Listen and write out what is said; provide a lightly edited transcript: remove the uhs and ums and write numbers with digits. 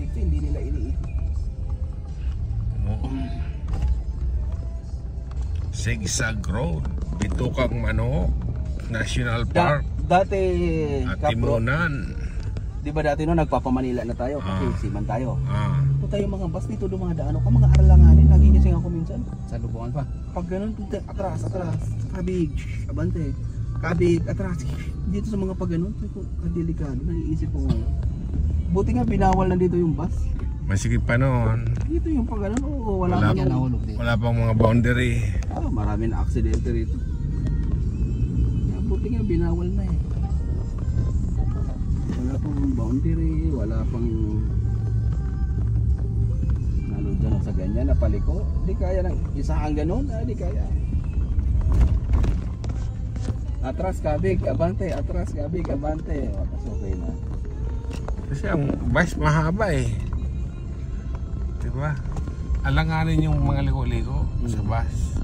dito, hindi nila iniikot. Oo. Sigsag Road, Bitukang Manok National Park, Dati, Kapro, Atimunan. di ba dati no, nagpapamanila na tayo, kasi siman tayo. Ito tayo mga bus dito dumadaan ako, mga aralanganin, nagigising ako minsan. Sa lubungan pa. Pag ganun, atras, kabig, abante, kabig, atras, dito sa mga pag ganun, kadelikado, naiisip ko ngayon. Buti nga binawal na dito yung bus. Masikip pa noon. Dito yung pag ganun, wala Wala pang Yan nahulog dito. Wala pang mga boundary. marami na aksidente rito. Kaya buti nga binawal na eh. Wala pang boundary, wala pang lalo dyan sa ganyan na paliko. Di kaya ng isa kang ganun, di kaya. Atras kabig, abante, atras kabig, abante. Wakas okay na. Kasi ang bus mahaba eh. Diba? Alanganin yung mga liko-liko sa bus.